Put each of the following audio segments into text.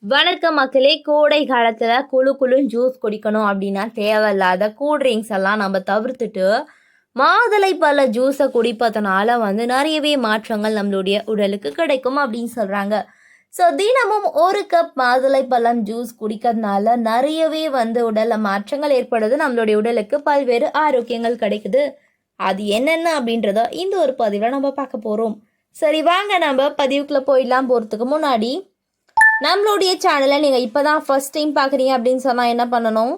வணக்கம் மக்களே. கோடை காலத்தில் குழு குழுன்னு ஜூஸ் குடிக்கணும் அப்படின்னா தேவையில்லாத கூல்ட்ரிங்க்ஸ் எல்லாம் நம்ம தவிர்த்துட்டு மாதுளை பழ ஜூஸை குடிப்பதனால நிறையவே மாற்றங்கள் நம்மளுடைய உடலுக்கு கிடைக்கும் அப்படின்னு சொல்கிறாங்க. ஸோ தினமும் ஒரு கப் மாதுளை பழம் ஜூஸ் குடிக்கிறதுனால நிறையவே உடலில் மாற்றங்கள் ஏற்படுது. நம்மளுடைய உடலுக்கு பல்வேறு ஆரோக்கியங்கள் கிடைக்குது. அது என்னென்ன அப்படின்றத இந்த ஒரு பதிவில் நம்ம பார்க்க போகிறோம். சரி வாங்க நம்ம பதிவுக்குள்ளே போயிடலாம். போகிறதுக்கு முன்னாடி நம்மளுடைய சேனலை நீங்கள் இப்போ தான் ஃபஸ்ட் டைம் பார்க்குறீங்க அப்படின்னு சொன்னால் என்ன பண்ணணும்,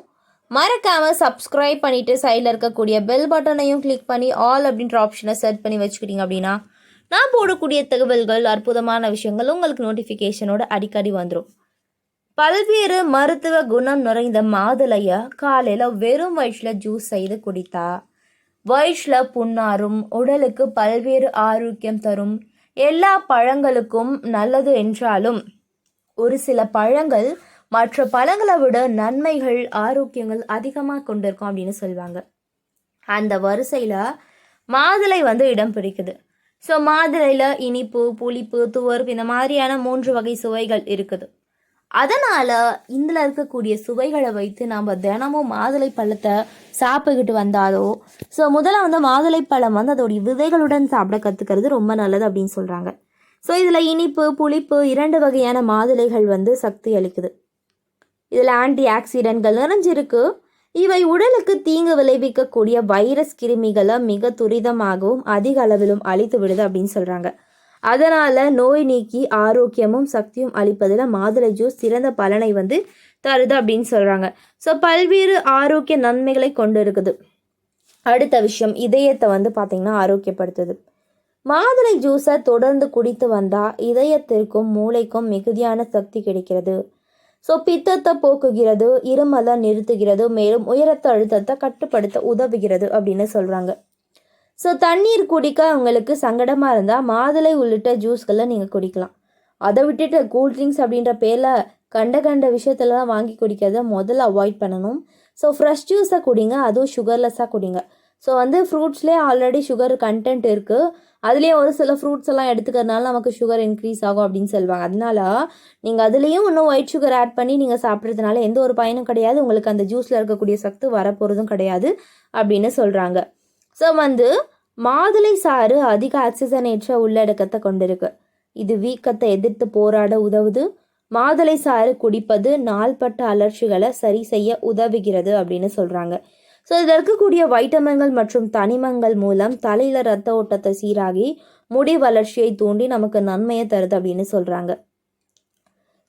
மறக்காமல் சப்ஸ்கிரைப் பண்ணிவிட்டு சைடில் இருக்கக்கூடிய பெல் பட்டனையும் கிளிக் பண்ணி ஆல் அப்படின்ற ஆப்ஷனை செட் பண்ணி வச்சுக்கிட்டீங்க அப்படின்னா நான் போடக்கூடிய தகவல்கள், அற்புதமான விஷயங்கள் உங்களுக்கு நோட்டிஃபிகேஷனோட அடிக்கடி வந்துடும். பல்வேறு மருத்துவ குணம் நிறைந்த மாதுளையை காலையில் வெறும் வயிற்றில் ஜூஸ் செய்து குடித்தா வயிற்றில் புண்ணாரும், உடலுக்கு பல்வேறு ஆரோக்கியம் தரும். எல்லா பழங்களுக்கும் நல்லது என்றாலும் ஒரு சில பழங்கள் மற்ற பழங்களை விட நன்மைகள், ஆரோக்கியங்கள் அதிகமாக கொண்டிருக்கும் அப்படின்னு சொல்லுவாங்க. அந்த வரிசையில் மாதுளை இடம் பிடிக்குது. ஸோ மாதுளையில் இனிப்பு, புளிப்பு, துவர்ப்பு இந்த மாதிரியான 3 வகை சுவைகள் இருக்குது. அதனால் இதில் இருக்கக்கூடிய சுவைகளை வைத்து நாம் தினமும் மாதுளை பழத்தை சாப்பிட்டுக்கிட்டு வந்தாலோ, ஸோ முதல்ல மாதுளை பழம் அதோடைய விதைகளுடன் சாப்பிட கற்றுக்கிறது ரொம்ப நல்லது அப்படின்னு சொல்கிறாங்க. ஸோ இதில் இனிப்பு, புளிப்பு 2 வகையான மாதுளைகள் சக்தி அளிக்குது. இதில் ஆன்டி ஆக்சிடென்ட்கள் நிறைஞ்சிருக்கு. இவை உடலுக்கு தீங்கு விளைவிக்கக்கூடிய வைரஸ் கிருமிகளை மிக துரிதமாகவும் அதிக அளவிலும் அழித்து விடுது அப்படின்னு சொல்கிறாங்க. அதனால் நோய் நீக்கி ஆரோக்கியமும் சக்தியும் அளிப்பதில் மாதுளை ஜூஸ் சிறந்த பலனை தருது அப்படின்னு சொல்கிறாங்க. ஸோ பல்வேறு ஆரோக்கிய நன்மைகளை கொண்டு இருக்குது. அடுத்த விஷயம், இதயத்தை பார்த்திங்கன்னா ஆரோக்கியப்படுத்துது. மாதுளை ஜூஸை தொடர்ந்து குடித்து வந்தால் இதயத்திற்கும் மூளைக்கும் மிகுதியான சக்தி கிடைக்கிறது. ஸோ பித்தத்தை போக்குகிறது, இருமலை நிறுத்துகிறது, மேலும் உயரத்த அழுத்தத்தை கட்டுப்படுத்த உதவுகிறது அப்படின்னு சொல்கிறாங்க. ஸோ தண்ணீர் குடிக்க உங்களுக்கு சங்கடமாக இருந்தால் மாதுளை உள்ளிட்ட ஜூஸ்களை நீங்கள் குடிக்கலாம். அதை விட்டுட்டு கூல்ட்ரிங்க்ஸ் அப்படின்ற பேரில் கண்ட விஷயத்துலலாம் வாங்கி குடிக்கிறத முதல்ல அவாய்ட் பண்ணணும். ஸோ ஃப்ரெஷ் ஜூஸை குடிங்க, அதுவும் சுகர்லெஸ்ஸாக குடிங்க. ஸோ ஃப்ரூட்ஸ்லேயே ஆல்ரெடி சுகர் கண்டென்ட் இருக்குது. அதுலேயும் ஒரு சில ஃப்ரூட்ஸ் எல்லாம் எடுத்துக்கிறதுனால நமக்கு சுகர் இன்க்ரீஸ் ஆகும் அப்படின்னு சொல்லுவாங்க. அதனால நீங்கள் அதுலேயும் இன்னும் ஒயிட் சுகர் ஆட் பண்ணி நீங்கள் சாப்பிட்றதுனால எந்த ஒரு பயனும் கிடையாது. உங்களுக்கு அந்த ஜூஸில் இருக்கக்கூடிய சத்து வரப்போகிறதும் கிடையாது அப்படின்னு சொல்கிறாங்க. ஸோ மாதுளை சாறு அதிக ஆக்சிஜனேற்ற உள்ளடக்கத்தை கொண்டிருக்கு. இது வீக்கத்தை எதிர்த்து போராட உதவுது. மாதுளை சாறு குடிப்பது நாள்பட்ட அலர்ச்சிகளை சரி செய்ய உதவுகிறது அப்படின்னு சொல்கிறாங்க. ஸோ இதில் இருக்கக்கூடிய வைட்டமின்கள் மற்றும் தனிமங்கள் மூலம் தலையில் ரத்த ஓட்டத்தை சீராகி முடி வளர்ச்சியை தூண்டி நமக்கு நன்மையை தருது அப்படின்னு சொல்கிறாங்க.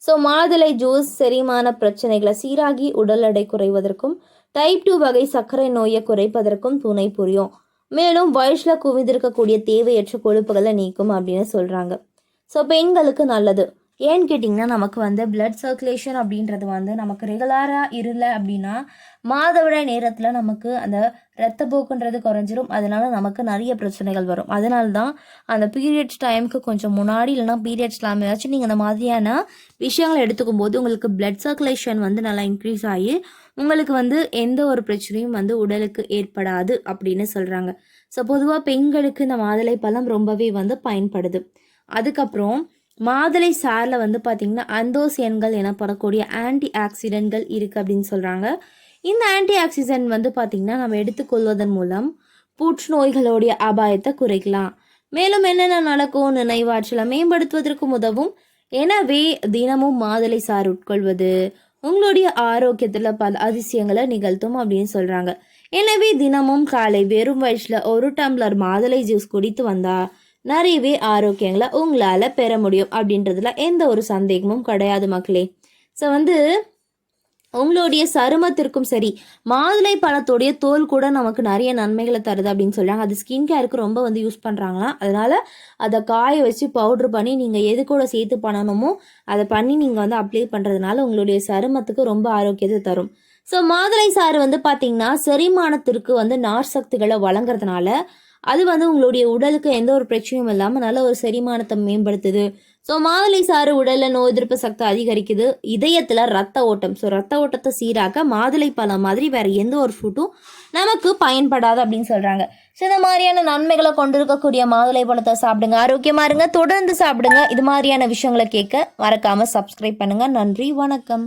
ஸோ மாதுளை ஜூஸ் செரிமான பிரச்சனைகளை சீராகி உடல் எடை குறைவதற்கும் டைப் 2 வகை சர்க்கரை நோயை குறைப்பதற்கும் துணை புரியும். மேலும் வயசில் குவிந்திருக்கக்கூடிய தேவையற்ற கொழுப்புகளை நீக்கும் அப்படின்னு சொல்கிறாங்க. ஸோ பெண்களுக்கு நல்லது. ஏன்னு கேட்டிங்கன்னா நமக்கு பிளட் சர்க்குலேஷன் அப்படின்றது நமக்கு ரெகுலராக இல்லை அப்படின்னா மாதவிடாய் நேரத்தில் நமக்கு அந்த இரத்த போக்குன்றது குறைஞ்சிரும். அதனால நமக்கு நிறைய பிரச்சனைகள் வரும். அதனால தான் அந்த பீரியட்ஸ் டைமுக்கு கொஞ்சம் முன்னாடி இல்லைனா பீரியட்ஸ் டைம் ஏதாச்சும் நீங்கள் அந்த மாதிரியான விஷயங்களை எடுத்துக்கும் போது உங்களுக்கு பிளட் சர்க்குலேஷன் நல்லா இன்க்ரீஸ் ஆகி உங்களுக்கு எந்த ஒரு பிரச்சனையும் உடலுக்கு ஏற்படாது அப்படின்னு சொல்கிறாங்க. ஸோ பொதுவாக பெண்களுக்கு இந்த மாதுளை பழம் ரொம்பவே பயன்படுது. அதுக்கப்புறம் மாதுளை சாரில் பார்த்திங்கன்னா அந்தோசியன்கள் எனப்படக்கூடிய ஆன்டி ஆக்சிடென்ட்கள் இருக்குது அப்படின்னு சொல்கிறாங்க. இந்த ஆன்டி ஆக்சிடென்ட் பார்த்திங்கன்னா நம்ம எடுத்துக்கொள்வதன் மூலம் புற்றுநோய்களுடைய அபாயத்தை குறைக்கலாம். மேலும் என்னென்ன நடக்கும், நினைவாற்றலை மேம்படுத்துவதற்கும் உதவும். எனவே தினமும் மாதுளை சாறு உட்கொள்வது உங்களுடைய ஆரோக்கியத்தில் பல அதிசயங்களை நிகழ்த்தும் அப்படின்னு சொல்கிறாங்க. எனவே தினமும் காலை வெறும் வயிற்றில் 1 டம்ளர் மாதுளை ஜூஸ் குடித்து வந்தால் நிறையவே ஆரோக்கியங்களை உங்களால் பெற முடியும் அப்படின்றதுல எந்த ஒரு சந்தேகமும் கிடையாது மக்களே. ஸோ உங்களுடைய சருமத்திற்கும் சரி, மாதுளை பழத்தோடைய தோல் கூட நமக்கு நிறைய நன்மைகளை தருது அப்படின்னு சொல்கிறாங்க. அது ஸ்கின் கேருக்கு ரொம்ப யூஸ் பண்ணுறாங்களாம். அதனால் அதை காய வச்சு பவுட்ரு பண்ணி நீங்கள் எது கூட சேர்த்து பண்ணணுமோ அதை பண்ணி நீங்கள் அப்ளை பண்ணுறதுனால உங்களுடைய சருமத்துக்கு ரொம்ப ஆரோக்கியத்தை தரும். ஸோ மாதுளை சாறு பார்த்திங்கன்னா செரிமானத்திற்கு நார் சக்திகளை வழங்குறதுனால அது வந்து உங்களுடைய உடலுக்கு எந்த ஒரு பிரச்சனையும் இல்லாமல் நல்ல ஒரு செரிமானத்தை மேம்படுத்துது. ஸோ மாதுளை சாறு உடலில் நோய் எதிர்ப்பு சக்தி அதிகரிக்குது. இதயத்தில் ரத்த ஓட்டம், ஸோ ரத்த ஓட்டத்தை சீராக்க மாதுளை பழம் மாதிரி வேறு எந்த ஒரு ஃப்ரூட்டும் நமக்கு பயன்படாது அப்படின்னு சொல்கிறாங்க. ஸோ இந்த மாதிரியான நன்மைகளை கொண்டிருக்கக்கூடிய மாதுளை பழத்தை சாப்பிடுங்க, ஆரோக்கியமாக இருங்க, தொடர்ந்து சாப்பிடுங்க. இது மாதிரியான விஷயங்களை கேட்க மறக்காமல் சப்ஸ்கிரைப் பண்ணுங்கள். நன்றி, வணக்கம்.